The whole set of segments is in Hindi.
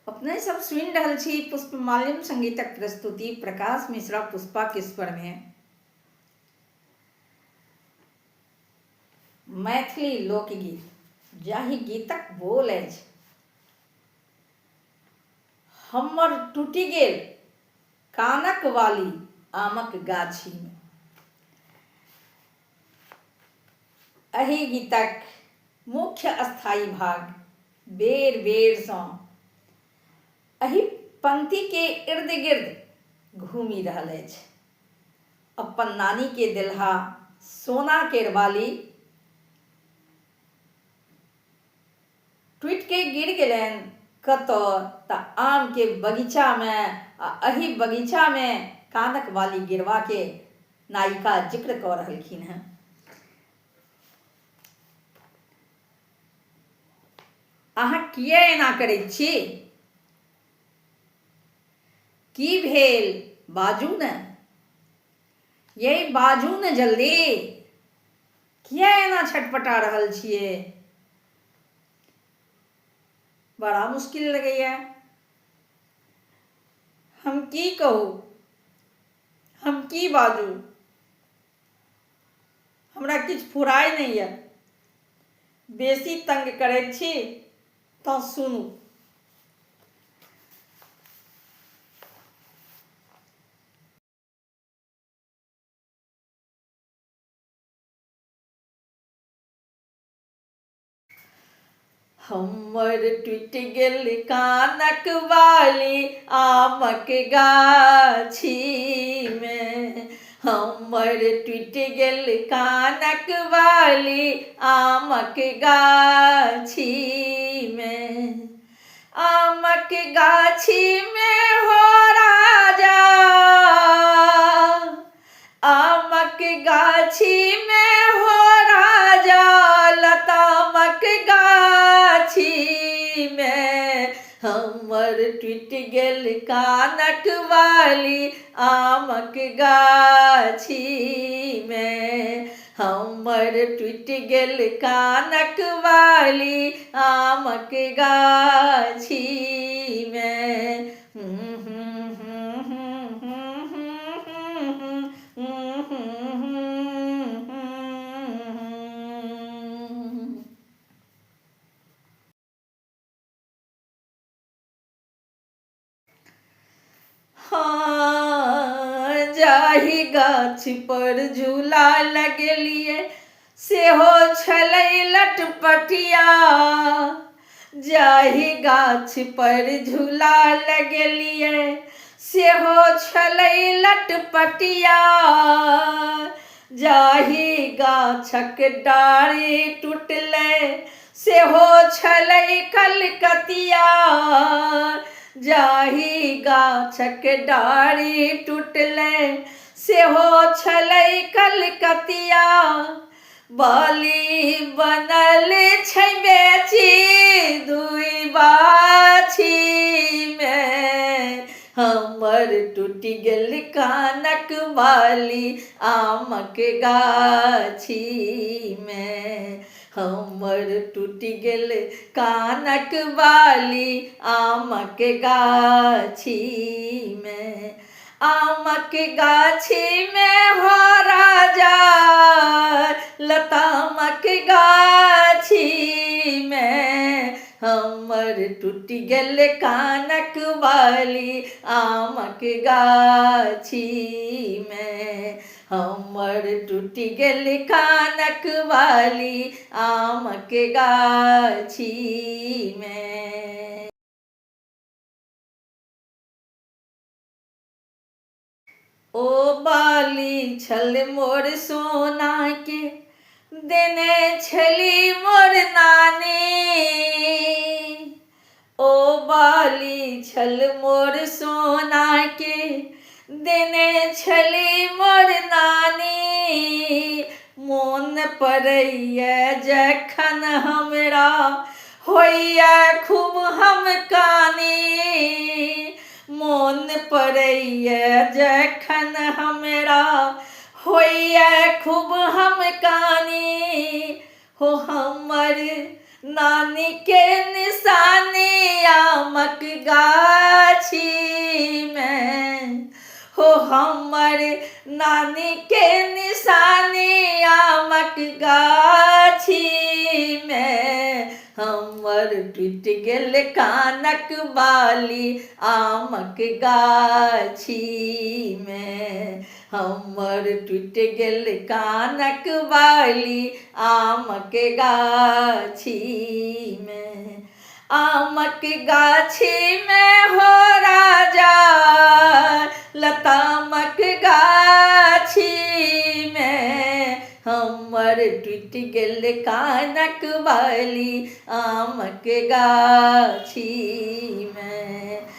अपने सब सुनि रहल छी पुष्पमाल्यम संगीतक प्रस्तुति प्रकाश मिश्रा पुष्पा के स्वर में मैथिली लोकगीत जाहि गीतक बोल अछि हमर टूटि गेल कानक वाली आमक गाछी में। एहि गीतक मुख्य स्थायी भाग बेर बेरसँ एहि पंक्ति के इर्द गिर्द घूमि रहल अछि। अपन नानी के देलहा सोना केर बाली टूटि के गिर गेलनि कतऽ तऽ आम के बगीचा में, आ एहि बगीचा में कानक वाली गिरवा के नायिका जिक्र कऽ रहलखिन हैं। अहाँ किए एना करैत छी? की भेल बाजू ने, ये बाजू ने जल्दी, किए एना छटपटा रहल छियै? बड़ा मुश्किल लगैया। हम की कहू, हम की बाजू, हमरा किछु फुराय नहीं है। बेसी तंग करैत छी तऽ सुनू। हमर टूटि गेल कानक वाली आमक गाछी में, हमर टूटि गेल कानक वाली आमक गाछी में। आमक गाछी में हो राजा, आमक गाछी में हो राजा, लतामक गाछी में। हमर टूटि गेल कानक वाली आमक गाछी में, हमर टूटि गेल कानक वाली आमक गाछी में। हाँ, जाहि गाछ पर झूला लगेलिए सेहो छलै लटपटिया, जाहि गाछ पर झूला लगेलिए सेहो छलै लटपटिया। जाहि गाछक डारि टूटलै सेहो छलै कलकतिया, जाहि गाछक डारि टूटलै सेहो छलै कलकतिया। बाली बनल छै बेची दुई बाछी में, हमर टूटि गेल कानक वाली आमक गाछी में। हमर टूटि गेल कानक वाली आमक गाछी में। आमक गाछी में हो राजा, लतामक गाछी में। हमर टूटि गेल कानक वाली आमक गाछी में, हमर टूटि गेल कानक वाली आमक गाछी में। ओ बाली छल मोर सोना के देने छली मोर नानी, ओ बाली छल मोर सोना के देने छली मोर नानी। मोन पड़ैया जखन हमरा होइया खूब हम कानी, मोन पड़ैया जखन हमरा होइया खूब हम कानी। हो हमर नानी के निशानी आमक गाछी में, हो हमर नानी के निशानी आमक गाछी में, हमर टूट गेल कानक बाली आमक गाछी में, हमर टूट गेल कानक बाली आमक गाछी में। आमक गाछी में हो राजा लतामक गाछी में, हमर टूट गेल कानक बाली आमक गाछी में।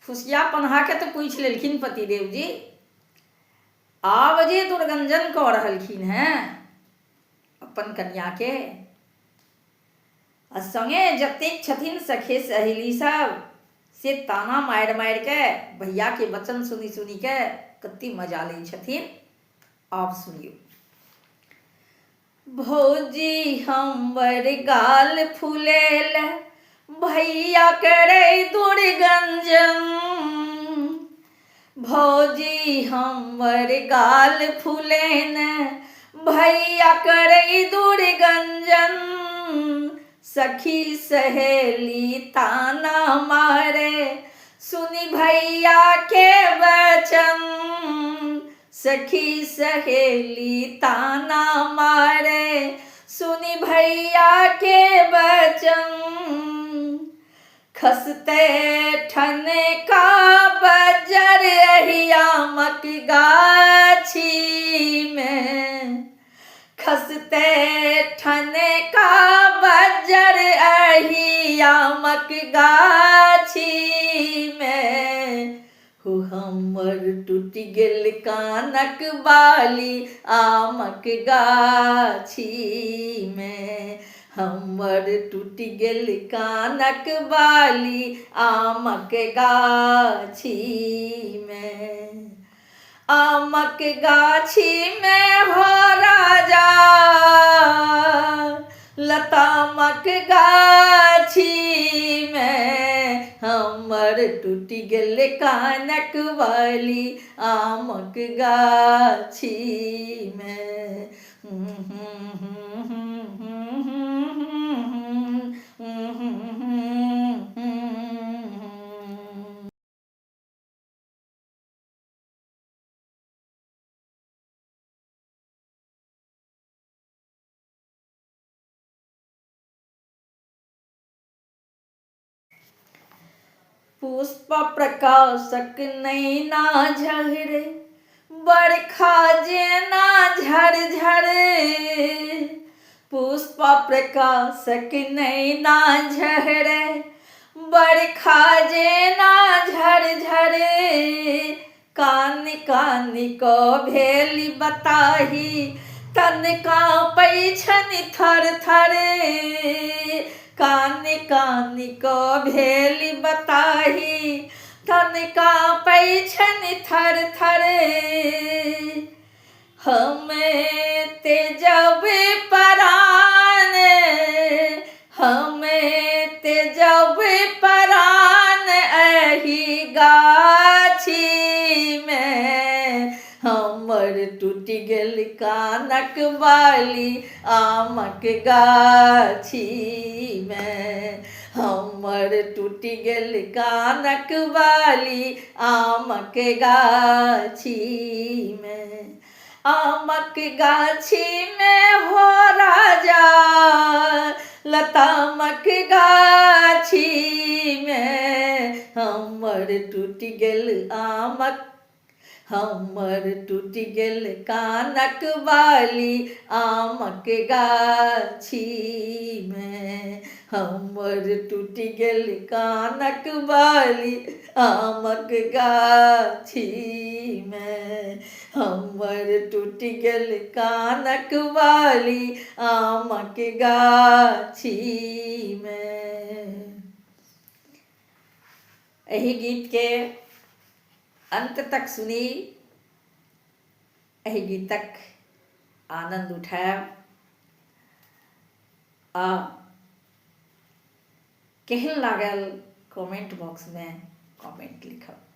फुसिया पन्हा के तो पूछ लेलखिन पतिदेव जी, आब जे दुर्गंजन कऽ रहलखिन हैं अपन कन्या के, आ संगे जतेक छथिन सखे सहेली सब, से ताना मारि मारि के भैया के वचन सुनी सुनी के कते मजा लै छथिन। आप सुनियो। भौजी हमर गाल फुलेल भैया करे दुर्गंजन, भौजी हमर गाल फुलेन भैया करे दुर्गंजन, सखी सहेली ताना मारे सुनी भैया के वचन, सखी सहेली ताना मारे सुनी भैया के वचन, खसते ठने का बजर एही आमक गाछी में, खसते ठने का बजर एही आमक गाछी में, हो हमर टूट गेल कानक बाली आमक गाछी में, हमर टूट गेल कानक बाली आमक गाछी में। आमक गाछी में हो राजा लतामक गाछी में, हमर टूट गेल कानक बाली आमक गाछी में। पुष्प प्रकाशक नैना झरे बरखा जेना झरझरे, पुष्प प्रकाशक नैना झरे बरखा जेना झरझरे, कान कान को भेली बताही तन काँपै छनि थर थरे, कान कान को भेली बताही तन काँपै छनि थर थरे, हमें तेजबे परान हमें तेजबे परान एही गाछी में, हमर टूट गेल कानक बाली आमक गाछी में, हमर टूट गेल कानक बाली आमक गाछी में। आमक गाछी में हो राजा लतामक गाछी में, हमर टूट गेल आमक हमर टूट गेल कानक बाली आमक गाछी में, हमर टूट गेल कानक बाली आमक गाछी में, हमर टूट गेल कानक बाली आमक गाछी में। एही गीत के अंत तक सुनी, एही गीतक आनंद उठायब आ केहन लागल कमेंट बॉक्स में कमेंट लिखब।